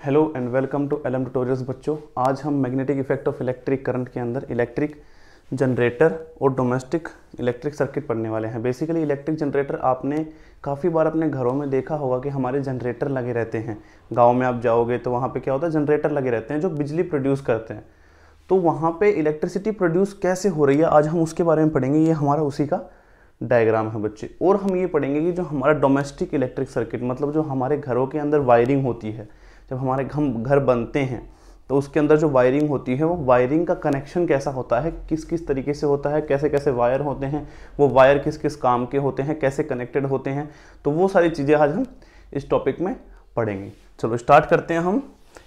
Hello and welcome to LM tutorials बच्चों। आज हम magnetic effect of electric current के अंदर इलेक्ट्रिक जनरेटर और डोमेस्टिक इलेक्ट्रिक सर्किट पढ़ने वाले हैं। बेसिकली इलेक्ट्रिक जनरेटर आपने काफ़ी बार अपने घरों में देखा होगा कि हमारे जनरेटर लगे रहते हैं। गांव में आप जाओगे तो वहाँ पे क्या होता है, जनरेटर लगे रहते हैं जो बिजली प्रोड्यूस करते हैं। तो वहाँ पे इलेक्ट्रिसिटी प्रोड्यूस कैसे हो रही है, आज हम उसके बारे में पढ़ेंगे। ये हमारा उसी का डायग्राम है बच्चे। और हम ये पढ़ेंगे कि जो हमारा डोमेस्टिक इलेक्ट्रिक सर्किट, मतलब जो हमारे घरों के अंदर वायरिंग होती है, जब हमारे घर बनते हैं तो उसके अंदर जो वायरिंग होती है वो वायरिंग का कनेक्शन कैसा होता है, किस किस तरीके से होता है, कैसे कैसे वायर होते हैं, वो वायर किस किस काम के होते हैं, कैसे कनेक्टेड होते हैं, तो वो सारी चीज़ें आज हम इस टॉपिक में पढ़ेंगे। चलो स्टार्ट करते हैं हम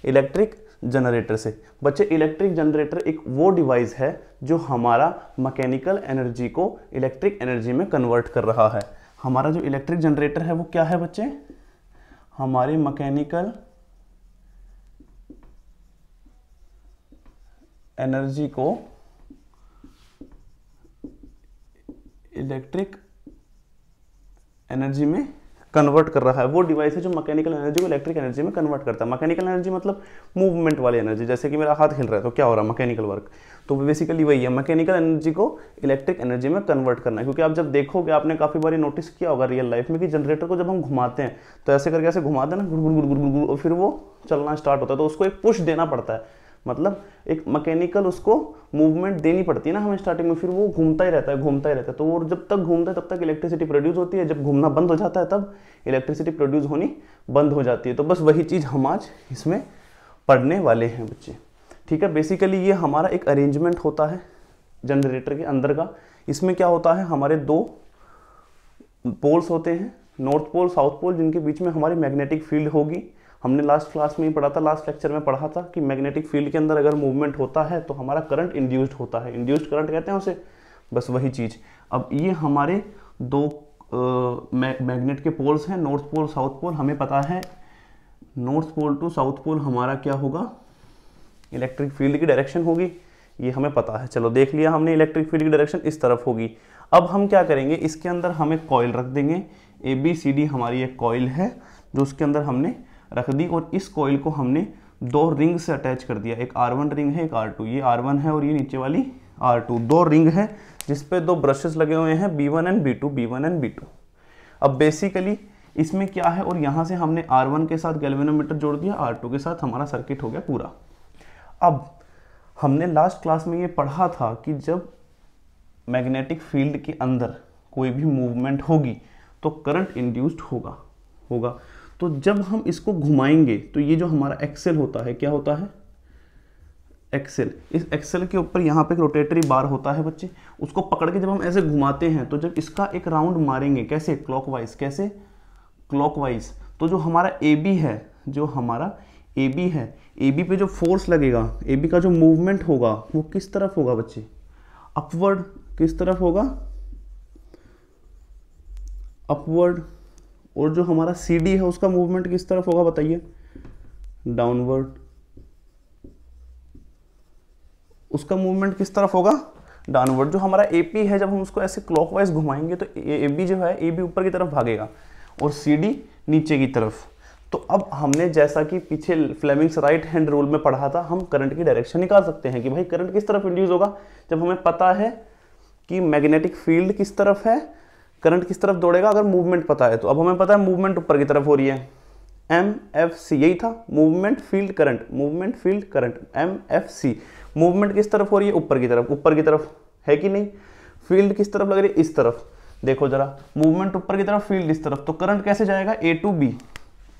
इलेक्ट्रिक जनरेटर से। बच्चे, इलेक्ट्रिक जनरेटर एक वो डिवाइस है जो हमारा मैकेनिकल एनर्जी को इलेक्ट्रिक एनर्जी में कन्वर्ट कर रहा है। हमारा जो इलेक्ट्रिक जनरेटर है वो क्या है बच्चे, हमारे मैकेनिकल एनर्जी को इलेक्ट्रिक एनर्जी में कन्वर्ट कर रहा है। वो डिवाइस है जो मैकेनिकल एनर्जी को इलेक्ट्रिक एनर्जी में कन्वर्ट करता है। मैकेनिकल एनर्जी मतलब मूवमेंट वाली एनर्जी, जैसे कि मेरा हाथ हिल रहा है तो क्या हो रहा है, मैकेनिकल वर्क। तो बेसिकली वही है, मैकेनिकल एनर्जी को इलेक्ट्रिक एनर्जी में कन्वर्ट करना है। क्योंकि आप जब देखोगे, आपने काफ़ी बार नोटिस किया होगा रियल लाइफ में कि जनरेटर को जब हम घुमाते हैं तो ऐसे करके ऐसे घुमाते हैं ना, गुड़ गुड़ गुड़ गुड़ गुड़, और फिर वो चलना स्टार्ट होता है। तो उसको एक पुश देना पड़ता है, मतलब एक मैकेनिकल उसको मूवमेंट देनी पड़ती है ना हमें स्टार्टिंग में, फिर वो घूमता ही रहता है घूमता ही रहता है। तो वो जब तक घूमता है तब तक इलेक्ट्रिसिटी प्रोड्यूस होती है, जब घूमना बंद हो जाता है तब इलेक्ट्रिसिटी प्रोड्यूस होनी बंद हो जाती है। तो बस वही चीज़ हम आज इसमें पढ़ने वाले हैं बच्चे, ठीक है। बेसिकली ये हमारा एक अरेंजमेंट होता है जनरेटर के अंदर का। इसमें क्या होता है, हमारे दो पोल्स होते हैं, नॉर्थ पोल साउथ पोल, जिनके बीच में हमारी मैग्नेटिक फील्ड होगी। हमने लास्ट क्लास में ही पढ़ा था, लास्ट लेक्चर में पढ़ा था कि मैग्नेटिक फील्ड के अंदर अगर मूवमेंट होता है तो हमारा करंट इंड्यूस्ड होता है, इंड्यूस्ड करंट कहते हैं उसे, बस वही चीज़। अब ये हमारे दो मैग्नेट के पोल्स हैं, नॉर्थ पोल साउथ पोल। हमें पता है north pole to south pole हमारा क्या होगा, इलेक्ट्रिक फील्ड की डायरेक्शन होगी, ये हमें पता है। चलो देख लिया हमने, इलेक्ट्रिक फील्ड की डायरेक्शन इस तरफ होगी। अब हम क्या करेंगे, इसके अंदर हम एक कॉइल रख देंगे, ABCD हमारी एक कॉइल है जो उसके अंदर हमने रख दी, और इस कॉइल को हमने दो रिंग से अटैच कर दिया। एक R1 रिंग है, एक R2। ये R1 है और ये नीचे वाली R2। दो रिंग है जिसपे दो ब्रशेस लगे हुए हैं, B1 and B2, B1 and B2। अब बेसिकली इसमें क्या है, और यहाँ से हमने R1 के साथ गैल्वेनोमीटर जोड़ दिया, R2 के साथ हमारा सर्किट हो गया पूरा। अब हमने लास्ट क्लास में ये पढ़ा था कि जब मैग्नेटिक फील्ड के अंदर कोई भी मूवमेंट होगी तो करंट इंड्यूस्ड होगा। तो जब हम इसको घुमाएंगे तो ये जो हमारा एक्सेल होता है, क्या होता है, एक्सेल। इस एक्सेल के ऊपर यहाँ पे एक रोटेटरी बार होता है बच्चे। उसको पकड़ के जब हम ऐसे घुमाते हैं तो जब इसका एक राउंड मारेंगे, कैसे, क्लॉकवाइज, कैसे, क्लॉकवाइज, तो जो हमारा AB है, जो हमारा AB है, AB पे जो फोर्स लगेगा, AB का जो मूवमेंट होगा वो किस तरफ होगा बच्चे, अपवर्ड। किस तरफ होगा, अपवर्ड। और जो हमारा CD है उसका मूवमेंट किस तरफ होगा बताइए, डाउनवर्ड। उसका मूवमेंट किस तरफ होगा, डाउनवर्ड। जो हमारा AP है, जब हम उसको ऐसे क्लॉकवाइज घुमाएंगे तो AB जो है, AB ऊपर की तरफ भागेगा और CD नीचे की तरफ। तो अब हमने जैसा कि पीछे फ्लेमिंग्स राइट हैंड रूल में पढ़ा था, हम करंट की डायरेक्शन निकाल सकते हैं कि भाई करंट किस तरफ इंड्यूस होगा। जब हमें पता है कि मैग्नेटिक फील्ड किस तरफ है, करंट किस तरफ दौड़ेगा, अगर मूवमेंट पता है तो। अब हमें पता है मूवमेंट ऊपर की तरफ हो रही है, MFC, यही था, movement field current, movement field current, MFC। Movement किस तरफ हो रही है, ऊपर की तरफ, ऊपर की तरफ है कि नहीं। फील्ड किस तरफ लग रही है, इस तरफ। देखो जरा, मूवमेंट ऊपर की तरफ, फील्ड इस तरफ, तो करंट कैसे जाएगा, A to B।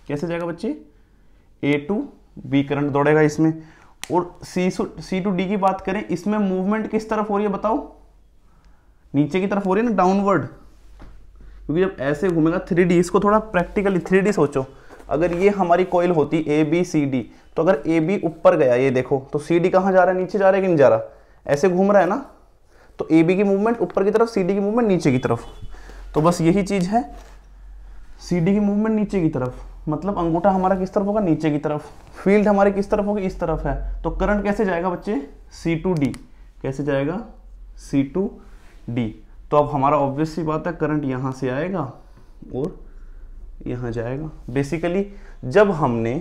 कैसे जाएगा बच्चे, A to B करंट दौड़ेगा इसमें। और C to D की बात करें, इसमें मूवमेंट किस तरफ हो रही है बताओ, नीचे की तरफ हो रही है ना, डाउनवर्ड। क्योंकि जब ऐसे घूमेगा 3D, इसको थोड़ा प्रैक्टिकली 3D सोचो। अगर ये हमारी कॉइल होती ABCD, तो अगर AB ऊपर गया, ये देखो, तो CD कहाँ जा रहा है, नीचे जा रहा है कि नहीं जा रहा, ऐसे घूम रहा है ना। तो AB की मूवमेंट ऊपर की तरफ, CD की मूवमेंट नीचे की तरफ। तो बस यही चीज़ है, CD की मूवमेंट नीचे की तरफ, मतलब अंगूठा हमारा किस तरफ होगा, नीचे की तरफ। फील्ड हमारी किस तरफ होगी, इस तरफ है। तो करंट कैसे जाएगा बच्चे, C to D। कैसे जाएगा, C to D। तो अब हमारा ऑब्वियस सी बात है, करंट यहाँ से आएगा और यहाँ जाएगा। बेसिकली जब हमने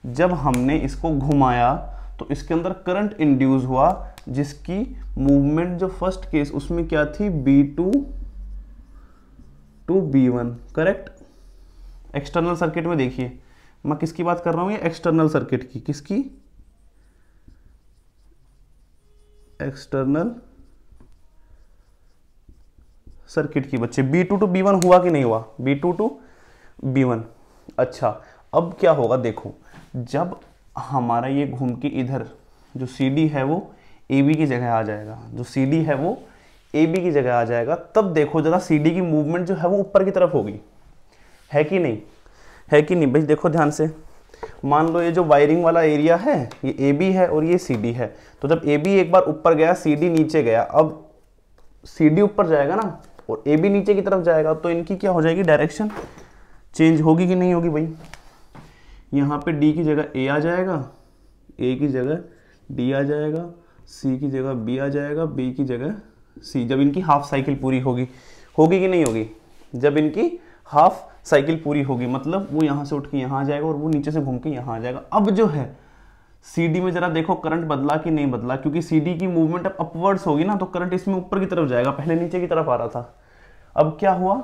जब हमने इसको घुमाया तो इसके अंदर करंट इंड्यूस हुआ, जिसकी मूवमेंट जो फर्स्ट केस उसमें क्या थी, B2 to B1, correct. External circuit में देखिए मैं किसकी बात कर रहा हूं, ये एक्सटर्नल सर्किट की, किसकी, एक्सटर्नल सर्किट की बच्चे। B2 टू B1 हुआ कि नहीं हुआ, B2 टू B1। अच्छा अब क्या होगा देखो, जब हमारा ये घूम के इधर जो CD है वो AB की जगह आ जाएगा, जो CD है वो AB की जगह आ जाएगा, तब देखो जरा CD की मूवमेंट जो है वो ऊपर की तरफ होगी, है कि नहीं, है कि नहीं भाई। देखो ध्यान से, मान लो ये जो वायरिंग वाला एरिया है ये AB है और ये CD है, तो जब AB एक बार ऊपर गया CD नीचे गया, अब CD ऊपर जाएगा ना और AB नीचे की तरफ जाएगा, तो इनकी क्या हो जाएगी, डायरेक्शन चेंज होगी कि नहीं होगी भाई। यहाँ पे D की जगह A आ जाएगा, A की जगह D आ जाएगा, C की जगह B आ जाएगा, B की जगह C, जब इनकी हाफ साइकिल पूरी होगी, होगी कि नहीं होगी, जब इनकी हाफ साइकिल पूरी होगी, मतलब वो यहाँ से उठ के यहाँ आ जाएगा और वो नीचे से घूम के यहाँ आ जाएगा। अब जो है CD में जरा देखो करंट बदला कि नहीं बदला, क्योंकि CD की मूवमेंट अब अपवर्ड्स होगी ना, तो करंट इसमें ऊपर की तरफ जाएगा, पहले नीचे की तरफ आ रहा था। अब क्या हुआ,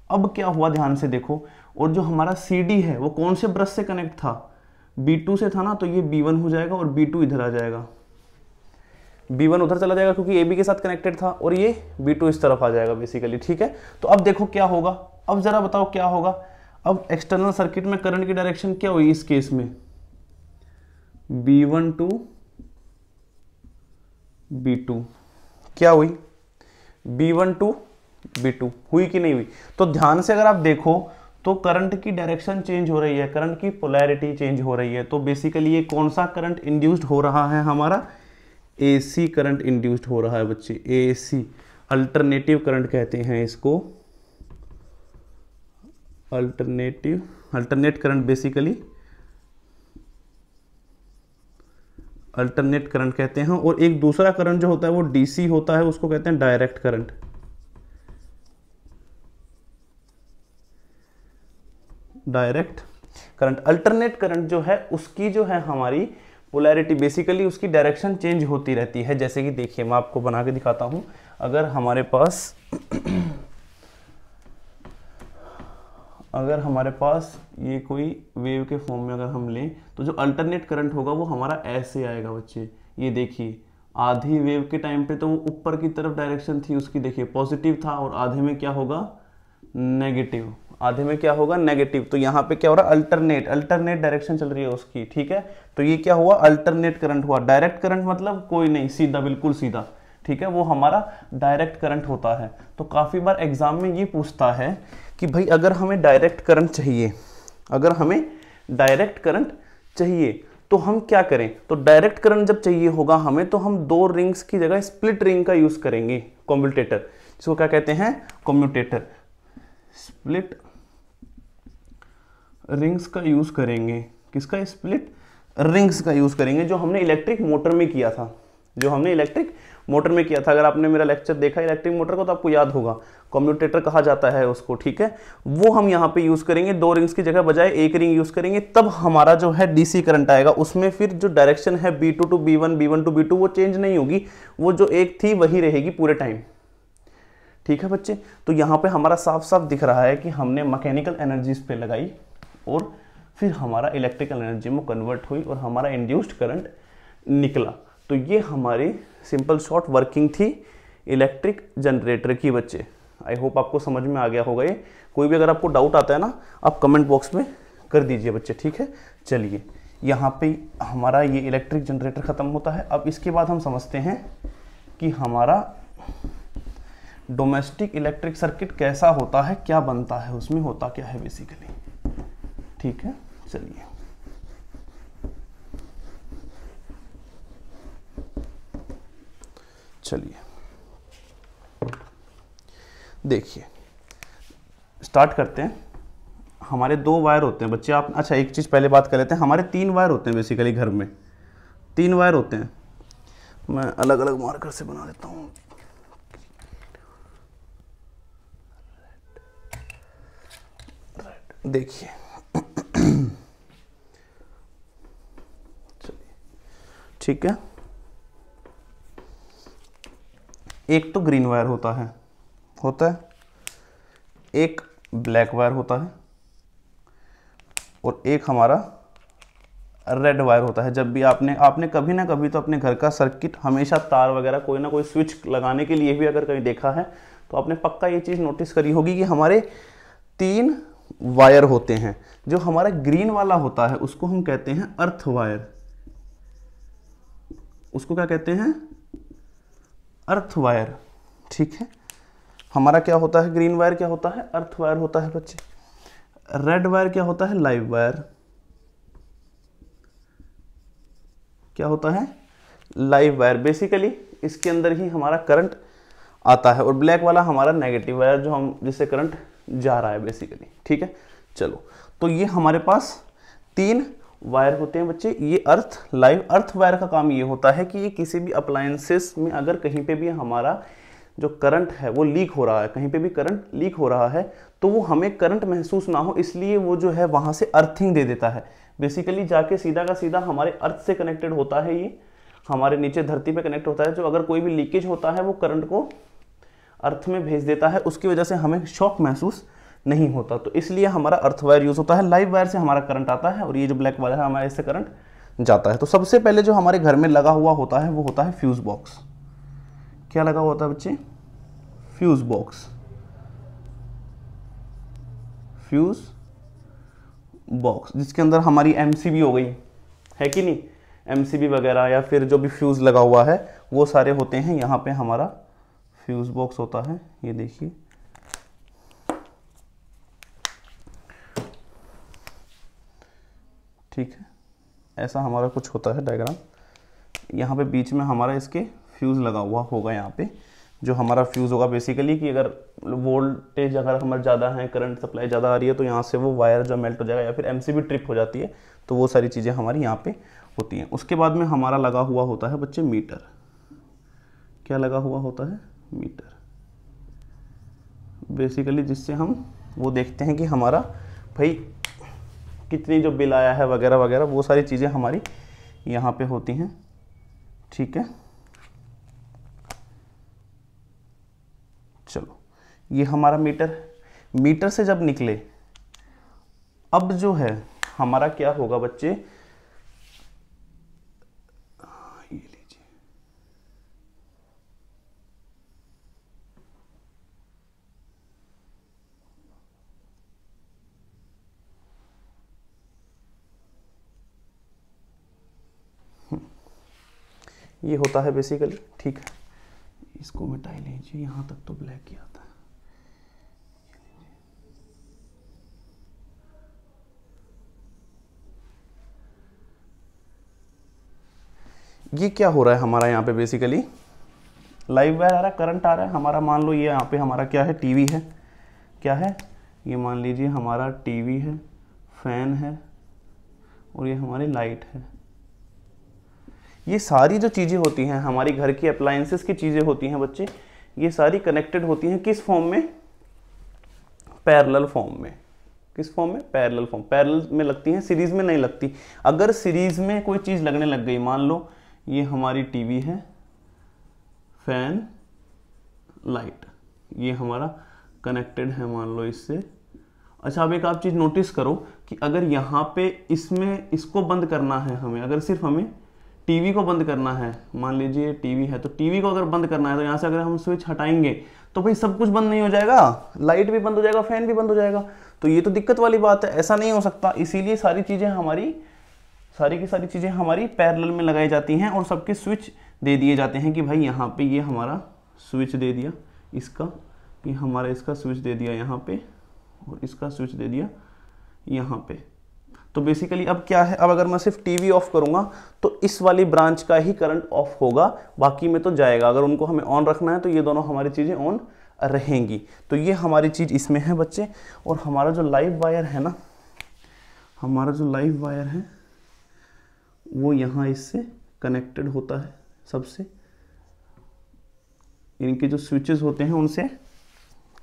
अब क्या हुआ ध्यान से देखो, और जो हमारा CD है वो कौन से ब्रश से कनेक्ट था, B2 से था ना, तो ये B1 हो जाएगा और B2 इधर आ जाएगा, B1 उधर चला जाएगा क्योंकि AB के साथ कनेक्टेड था, और ये B2 इस तरफ आ जाएगा बेसिकली, ठीक है। तो अब देखो क्या होगा, अब जरा बताओ क्या होगा। अब एक्सटर्नल सर्किट में करंट की डायरेक्शन क्या हुई इस केस में, B1 टू B2 क्या हुई, B1 टू B2 हुई कि नहीं हुई। तो ध्यान से अगर आप देखो तो करंट की डायरेक्शन चेंज हो रही है, करंट की पोलैरिटी चेंज हो रही है। तो बेसिकली ये कौन सा करंट इंड्यूस्ड हो रहा है, हमारा AC करंट इंड्यूस्ड हो रहा है बच्चे, AC अल्टरनेटिव करंट कहते हैं इसको, alternate current, basically alternate current कहते हैं। और एक दूसरा करंट जो होता है वो DC होता है, उसको कहते हैं direct current, direct current. Alternate current जो है उसकी जो है हमारी पोलैरिटी, बेसिकली उसकी डायरेक्शन चेंज होती रहती है। जैसे कि देखिए मैं आपको बना के दिखाता हूं, अगर हमारे पास अगर हमारे पास ये कोई वेव के फॉर्म में अगर हम लें, तो जो अल्टरनेट करंट होगा वो हमारा ऐसे आएगा बच्चे। ये देखिए आधी वेव के टाइम पे तो वो ऊपर की तरफ डायरेक्शन थी उसकी, देखिए पॉजिटिव था, और आधे में क्या होगा, नेगेटिव, आधे में क्या होगा, नेगेटिव। तो यहाँ पे क्या हो रहा है, अल्टरनेट डायरेक्शन चल रही है उसकी, ठीक है। तो ये क्या हुआ, अल्टरनेट करंट हुआ। डायरेक्ट करंट मतलब कोई नहीं, सीधा, बिल्कुल सीधा, ठीक है, वो हमारा डायरेक्ट करंट होता है। तो काफी बार एग्जाम में ये पूछता है कि भाई अगर हमें डायरेक्ट करंट चाहिए, अगर हमें डायरेक्ट करंट चाहिए तो हम क्या करें। तो डायरेक्ट करंट जब चाहिए होगा हमें, तो हम दो रिंग्स की जगह स्प्लिट रिंग का यूज करेंगे, कम्यूटेटर, जिसको क्या कहते हैं, कम्यूटेटर, स्प्लिट रिंग्स का यूज करेंगे। किसका, स्प्लिट रिंग्स का यूज करेंगे, जो हमने इलेक्ट्रिक मोटर में किया था, जो हमने इलेक्ट्रिक मोटर में किया था। अगर आपने मेरा लेक्चर देखा इलेक्ट्रिक मोटर को तो आपको याद होगा, कम्यूटेटर कहा जाता है उसको, ठीक है। वो हम यहाँ पे यूज करेंगे, दो रिंग्स की जगह बजाय एक रिंग यूज करेंगे, तब हमारा जो है DC करंट आएगा। उसमें फिर जो डायरेक्शन है B2 to B1, B1 to B2 वो चेंज नहीं होगी, वो जो एक थी वही रहेगी पूरे टाइम, ठीक है बच्चे। तो यहाँ पे हमारा साफ साफ दिख रहा है कि हमने मैकेनिकल एनर्जीज पे लगाई और फिर हमारा इलेक्ट्रिकल एनर्जी में कन्वर्ट हुई और हमारा इंड्यूस्ड करंट निकला। तो ये हमारी सिंपल शॉर्ट वर्किंग थी इलेक्ट्रिक जनरेटर की बच्चे। आई होप आपको समझ में आ गया होगा ये। कोई भी अगर आपको डाउट आता है ना, आप कमेंट बॉक्स में कर दीजिए बच्चे, ठीक है। चलिए यहाँ पे हमारा ये इलेक्ट्रिक जनरेटर ख़त्म होता है। अब इसके बाद हम समझते हैं कि हमारा डोमेस्टिक इलेक्ट्रिक सर्किट कैसा होता है, क्या बनता है, उसमें होता क्या है बेसिकली, ठीक है। चलिए देखिए स्टार्ट करते हैं। हमारे दो वायर होते हैं बच्चे, आप अच्छा एक चीज़ पहले बात कर लेते हैं। हमारे 3 वायर होते हैं बेसिकली घर में, 3 वायर होते हैं। मैं अलग अलग मार्कर से बना देता हूँ। देखिए ठीक है। एक तो ग्रीन वायर होता है एक ब्लैक वायर होता है और एक हमारा रेड वायर होता है। जब भी आपने कभी ना कभी तो अपने घर का सर्किट हमेशा तार वगैरह कोई ना कोई स्विच लगाने के लिए भी अगर कहीं देखा है तो आपने पक्का ये चीज़ नोटिस करी होगी कि हमारे 3 वायर होते हैं। जो हमारा ग्रीन वाला होता है उसको हम कहते हैं अर्थ वायर। उसको क्या कहते हैं? Earth wire. ठीक है, हमारा क्या होता है? ग्रीन वायर क्या होता है? अर्थ वायर होता है बच्चे। रेड वायर क्या होता है? Live wire. क्या होता है? Live wire. बेसिकली इसके अंदर ही हमारा करंट आता है। और ब्लैक वाला हमारा नेगेटिव वायर, जो हम जिससे करंट जा रहा है बेसिकली। ठीक है, चलो, तो ये हमारे पास 3 वायर होते हैं बच्चे। ये अर्थ वायर का काम ये होता है कि ये किसी भी अप्लायंसेस में अगर कहीं पे भी हमारा जो करंट है वो लीक हो रहा है, कहीं पे भी करंट लीक हो रहा है, तो वो हमें करंट महसूस ना हो, इसलिए वो जो है वहाँ से अर्थिंग दे देता है। बेसिकली जाके सीधा का सीधा हमारे अर्थ से कनेक्टेड होता है, ये हमारे नीचे धरती पे कनेक्ट होता है। जो अगर कोई भी लीकेज होता है वो करंट को अर्थ में भेज देता है, उसकी वजह से हमें शॉक महसूस नहीं होता। तो इसलिए हमारा अर्थ वायर यूज़ होता है। लाइव वायर से हमारा करंट आता है और ये जो ब्लैक वायर है हमारे इससे करंट जाता है। तो सबसे पहले जो हमारे घर में लगा हुआ होता है वो होता है फ्यूज बॉक्स। क्या लगा हुआ होता है बच्चे? Fuse box. फ्यूज बॉक्स जिसके अंदर हमारी एमसीबी हो गई है कि नहीं, एमसीबी वगैरह या फिर जो भी फ्यूज लगा हुआ है वो सारे होते हैं। यहाँ पे हमारा फ्यूज बॉक्स होता है, ये देखिए। ठीक है, ऐसा हमारा कुछ होता है डायग्राम। यहाँ पे बीच में हमारा इसके फ्यूज़ लगा हुआ होगा। यहाँ पे जो हमारा फ्यूज़ होगा बेसिकली कि अगर वोल्टेज अगर हमारे ज़्यादा है, करंट सप्लाई ज़्यादा आ रही है, तो यहाँ से वो वायर जो मेल्ट हो जाएगा या फिर एमसीबी ट्रिप हो जाती है, तो वो सारी चीज़ें हमारी यहाँ पे होती हैं। उसके बाद में हमारा लगा हुआ होता है बच्चे मीटर। क्या लगा हुआ होता है? मीटर। बेसिकली जिससे हम वो देखते हैं कि हमारा भाई कितनी जो बिल आया है वगैरह वगैरह, वो सारी चीज़ें हमारी यहाँ पे होती हैं। ठीक है, चलो, ये हमारा मीटर से जब निकले, अब जो है हमारा क्या होगा बच्चे? ये लीजिए, ये होता है बेसिकली। ठीक है, इसको मिटा लीजिए, यहाँ तक तो ब्लैक ही आता है। ये क्या हो रहा है हमारा यहाँ पे? बेसिकली लाइव वायर आ रहा है, करंट आ रहा है हमारा। मान लो ये यहाँ पे हमारा क्या है? टीवी है। क्या है ये? मान लीजिए हमारा टीवी है, फैन है और ये हमारी लाइट है। ये सारी जो चीज़ें होती हैं हमारी घर की अप्लायंसेस की चीज़ें होती हैं बच्चे, ये सारी कनेक्टेड होती हैं किस फॉर्म में? पैरेलल फॉर्म में। किस फॉर्म में? Parallel form. पैरेलल में लगती हैं, सीरीज में नहीं लगती। अगर सीरीज में कोई चीज़ लगने लग गई, मान लो ये हमारी टीवी है, फैन, लाइट, ये हमारा कनेक्टेड है मान लो इससे। अच्छा, अब एक आप चीज़ नोटिस करो कि अगर यहाँ पे इसमें इसको बंद करना है हमें, अगर सिर्फ हमें टीवी को बंद करना है, मान लीजिए टीवी है, तो टीवी को अगर बंद करना है तो यहाँ से अगर हम स्विच हटाएंगे तो भाई सब कुछ बंद नहीं हो जाएगा, लाइट भी बंद हो जाएगा, फैन भी बंद हो जाएगा। तो ये तो दिक्कत वाली बात है, ऐसा नहीं हो सकता। इसीलिए सारी चीज़ें हमारी सारी की सारी चीज़ें हमारी पैरेलल में लगाई जाती हैं और सबके स्विच दे दिए जाते हैं कि भाई यहाँ पे ये हमारा स्विच दे दिया इसका, ये हमारा इसका स्विच दे दिया यहाँ पे और इसका स्विच दे दिया यहाँ पे। तो बेसिकली अब क्या है, अब अगर मैं सिर्फ टीवी ऑफ करूँगा तो इस वाली ब्रांच का ही करंट ऑफ होगा, बाकी में तो जाएगा। अगर उनको हमें ऑन रखना है तो ये दोनों हमारी चीज़ें ऑन रहेंगी। तो ये हमारी चीज़ इसमें है बच्चे। और हमारा जो लाइव वायर है ना, हमारा जो लाइव वायर है वो यहाँ इससे कनेक्टेड होता है सबसे, इनके जो स्विचेस होते हैं उनसे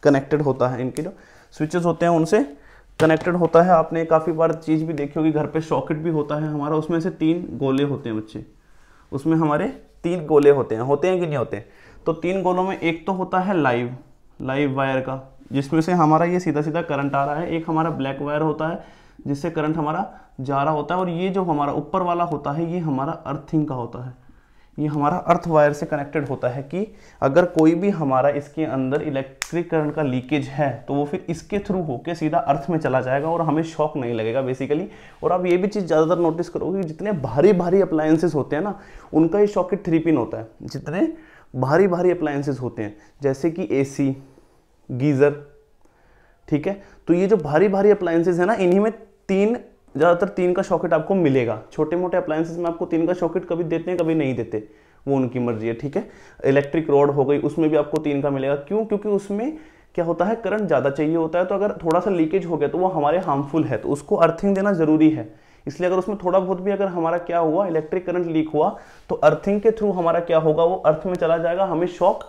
कनेक्टेड होता है, इनके जो स्विचेस होते हैं उनसे कनेक्टेड होता है। आपने काफ़ी बार चीज़ भी देखी होगी, घर पे सॉकेट भी होता है हमारा, उसमें से 3 गोले होते हैं बच्चे, उसमें हमारे 3 गोले होते हैं कि नहीं होते? तो 3 गोलों में एक तो होता है लाइव वायर का, जिसमें से हमारा ये सीधा सीधा करंट आ रहा है। एक हमारा ब्लैक वायर होता है जिससे करंट हमारा जा रहा होता है, और ये जो हमारा ऊपर वाला होता है ये हमारा अर्थिंग का होता है। ये हमारा अर्थ वायर से कनेक्टेड होता है कि अगर कोई भी हमारा इसके अंदर इलेक्ट्रिक करंट का लीकेज है तो वो फिर इसके थ्रू होके सीधा अर्थ में चला जाएगा और हमें शॉक नहीं लगेगा बेसिकली। और आप ये भी चीज़ ज़्यादातर नोटिस करोगे कि जितने भारी भारी अप्लायंसेस होते हैं ना, उनका ये सॉकेट 3 पिन होता है। जितने भारी भारी अप्लायंसेस होते हैं जैसे कि AC, गीज़र, ठीक है, तो ये जो भारी भारी अप्लायंसेस है ना, इन्हीं में ज़्यादातर 3 का सॉकेट आपको मिलेगा। छोटे मोटे अप्लायंसेस में आपको 3 का सॉकेट कभी देते हैं कभी नहीं देते, वो उनकी मर्जी है, ठीक है। इलेक्ट्रिक रॉड हो गई, उसमें भी आपको 3 का मिलेगा। क्यों? क्योंकि उसमें क्या होता है, करंट ज़्यादा चाहिए होता है, तो अगर थोड़ा सा लीकेज हो गया तो वो हमारे हार्मफुल है, तो उसको अर्थिंग देना जरूरी है। इसलिए अगर उसमें थोड़ा बहुत भी अगर हमारा क्या हुआ, इलेक्ट्रिक करंट लीक हुआ, तो अर्थिंग के थ्रू हमारा क्या होगा, वो अर्थ में चला जाएगा, हमें शॉक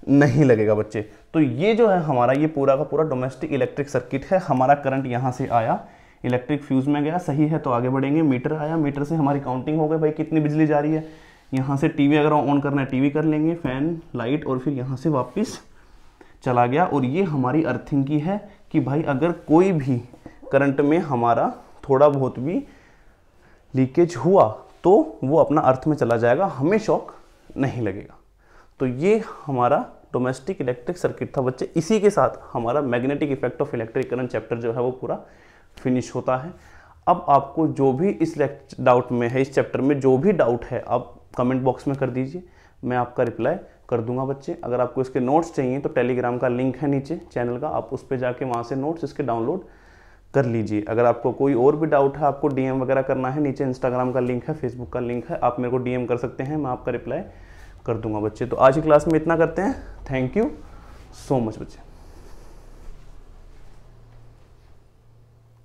नहीं लगेगा बच्चे। तो ये जो है हमारा ये पूरा का पूरा डोमेस्टिक इलेक्ट्रिक सर्किट है। हमारा करंट यहाँ से आया, इलेक्ट्रिक फ्यूज में गया, सही है तो आगे बढ़ेंगे। मीटर आया, मीटर से हमारी काउंटिंग हो गई भाई कितनी बिजली जा रही है। यहाँ से टीवी अगर ऑन करना है टीवी कर लेंगे, फैन, लाइट, और फिर यहाँ से वापस चला गया। और ये हमारी अर्थिंग की है कि भाई अगर कोई भी करंट में हमारा थोड़ा बहुत भी लीकेज हुआ तो वो अपना अर्थ में चला जाएगा, हमें शॉक नहीं लगेगा। तो ये हमारा डोमेस्टिक इलेक्ट्रिक सर्किट था बच्चे। इसी के साथ हमारा magnetic effect of electric current chapter जो है वो पूरा फिनिश होता है। अब आपको जो भी इस डाउट में है, इस चैप्टर में जो भी डाउट है, आप कमेंट बॉक्स में कर दीजिए, मैं आपका रिप्लाई कर दूंगा बच्चे। अगर आपको इसके नोट्स चाहिए तो टेलीग्राम का लिंक है नीचे चैनल का, आप उस पर जाके वहाँ से नोट्स इसके डाउनलोड कर लीजिए। अगर आपको कोई और भी डाउट है, आपको DM वगैरह करना है, नीचे इंस्टाग्राम का लिंक है, फेसबुक का लिंक है, आप मेरे को DM कर सकते हैं, मैं आपका रिप्लाई कर दूंगा बच्चे। तो आज की क्लास में इतना करते हैं। थैंक यू सो मच बच्चे।